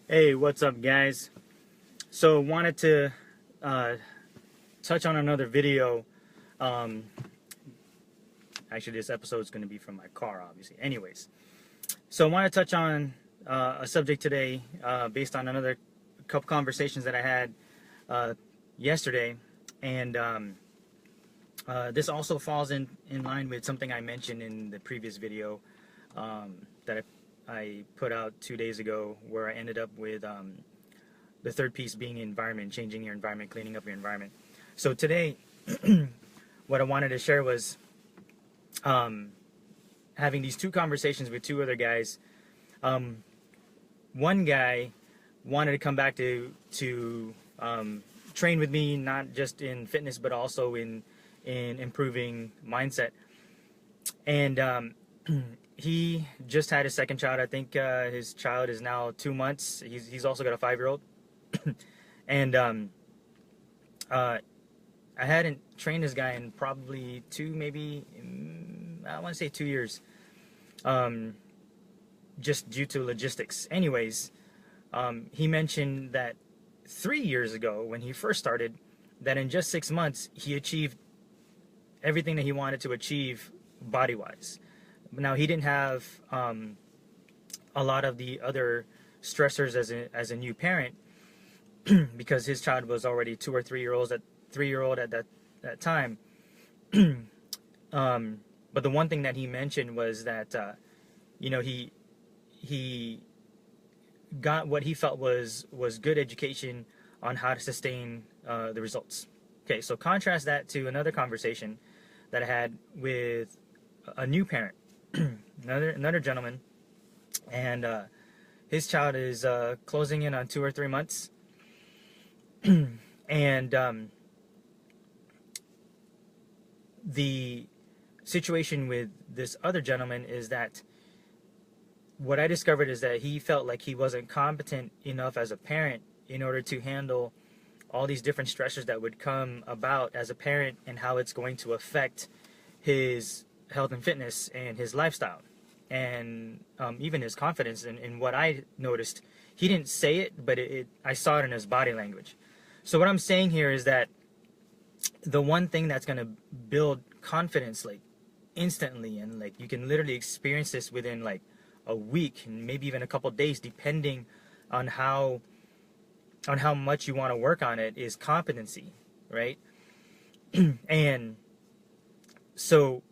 Hey, what's up, guys? So, wanted to uh, touch on another video. Um, Actually, this episode is going to be from my car, obviously. Anyways, so I want to touch on a subject today based on another couple conversations that I had uh, yesterday, and this also falls in line with something I mentioned in the previous video that I put out 2 days ago, where I ended up with the third piece being environment, changing your environment, cleaning up your environment. So today, what I wanted to share was um, having these two conversations with two other guys. Um, One guy wanted to come back to train with me, not just in fitness but also in improving mindset. And he just had his second child. I think his child is now 2 months. He's also got a 5-year-old. And uh, I hadn't trained this guy in probably I want to say 2 years, um, just due to logistics. Anyways, he mentioned that 3 years ago, when he first started, that in just 6 months, he achieved everything that he wanted to achieve body-wise. Now, he didn't have a lot of the other stressors as a new parent because his child was already 2 or 3 year old at that time. But the one thing that he mentioned was that he got what he felt was good education on how to sustain the results. Okay, so contrast that to another conversation that I had with a new parent, another gentleman, and his child is closing in on 2 or 3 months, and the situation with this other gentleman is that what I discovered is that he felt like he wasn't competent enough as a parent in order to handle all these different stressors that would come about as a parent and how it's going to affect his health and fitness and his lifestyle and even his confidence. And what I noticed, he didn't say it, but I saw it in his body language. So what I'm saying here is that the one thing that's going to build confidence like instantly, and like you can literally experience this within like a week and maybe even a couple days, depending on how much you want to work on it, is competency, right? And so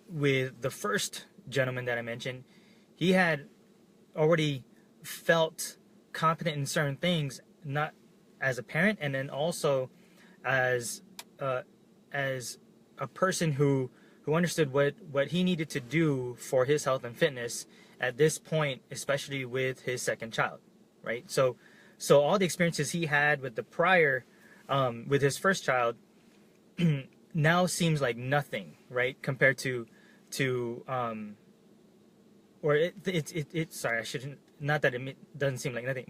with the first gentleman that I mentioned, he had already felt competent in certain things, not as a parent, and then also as uh, as a person who understood what he needed to do for his health and fitness at this point, especially with his second child, right? So all the experiences he had with the prior, with his first child, now seems like nothing, right? Compared to or it sorry, I shouldn't, not that it doesn't seem like nothing.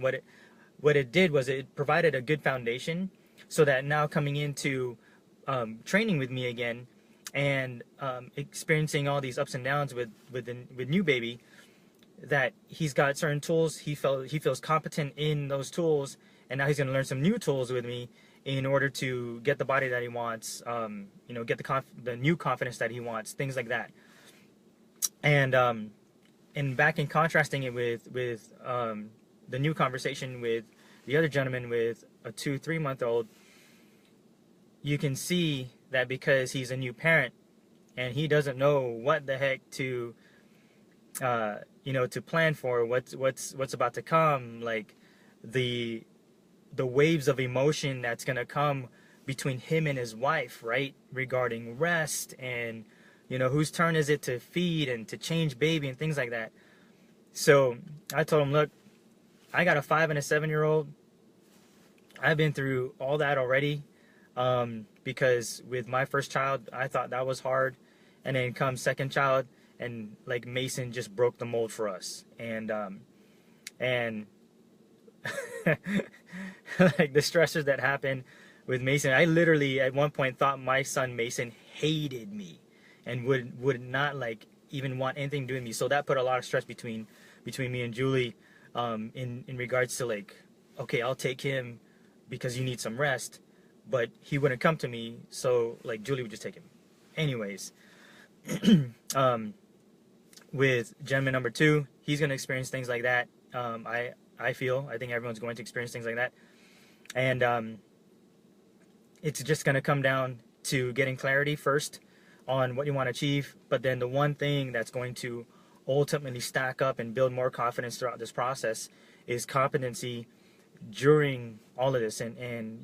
What it did was it provided a good foundation so that now coming into training with me again and experiencing all these ups and downs with new baby, that he's got certain tools, he feels competent in those tools, and now he's going to learn some new tools with me in order to get the body that he wants, get the new confidence that he wants, things like that. And back in contrasting it with the new conversation with the other gentleman with a 2-3 month old, you can see that because he's a new parent and he doesn't know what the heck to to plan for, what's about to come, like the waves of emotion that's going to come between him and his wife, right, regarding rest and whose turn is it to feed and to change baby and things like that. So I told him, look, I got a 5 and a 7-year-old. I've been through all that already, because with my first child I thought that was hard, and then comes second child, and like Mason just broke the mold for us. And like the stressors that happened with Mason, I literally at one point thought my son Mason hated me and would not like even want anything to do with me. So that put a lot of stress between me and Julie, in regards to like, okay, I'll take him because you need some rest, but he wouldn't come to me, so like Julie would just take him. Anyways, with gentleman number 2, he's gonna experience things like that. I think everyone's going to experience things like that, and it's just gonna come down to getting clarity first on what you want to achieve, but then the one thing that's going to ultimately stack up and build more confidence throughout this process is competency during all of this, and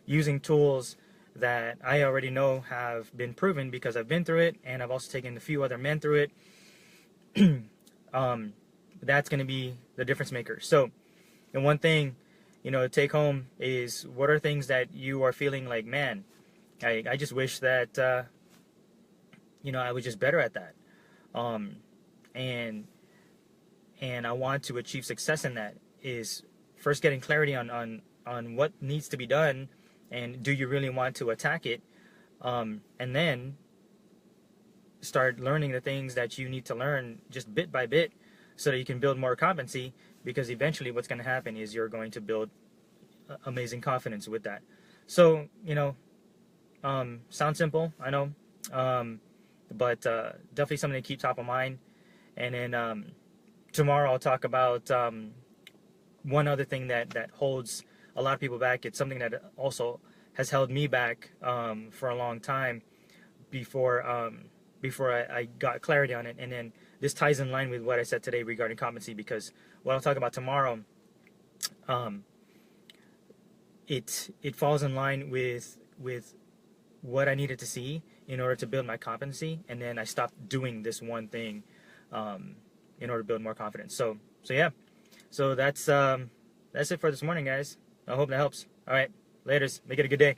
using tools that I already know have been proven because I've been through it, and I've also taken a few other men through it. That's going to be the difference maker. So, and one thing, to take home is, what are things that you are feeling like, man, I just wish that, I was just better at that. And I want to achieve success in that, is first getting clarity on what needs to be done, and do you really want to attack it, and then start learning the things that you need to learn just bit by bit so that you can build more competency, because eventually what's going to happen is you're going to build amazing confidence with that. So, sounds simple, I know, but definitely something to keep top of mind. And then tomorrow I'll talk about one other thing that holds a lot of people back. It's something that also has held me back for a long time before I got clarity on it. And then this ties in line with what I said today regarding competency, because what I'll talk about tomorrow, it falls in line with what I needed to see in order to build my competency, and then I stopped doing this one thing in order to build more confidence. So yeah, so that's it for this morning, guys. I hope that helps. All right, laters. Make it a good day.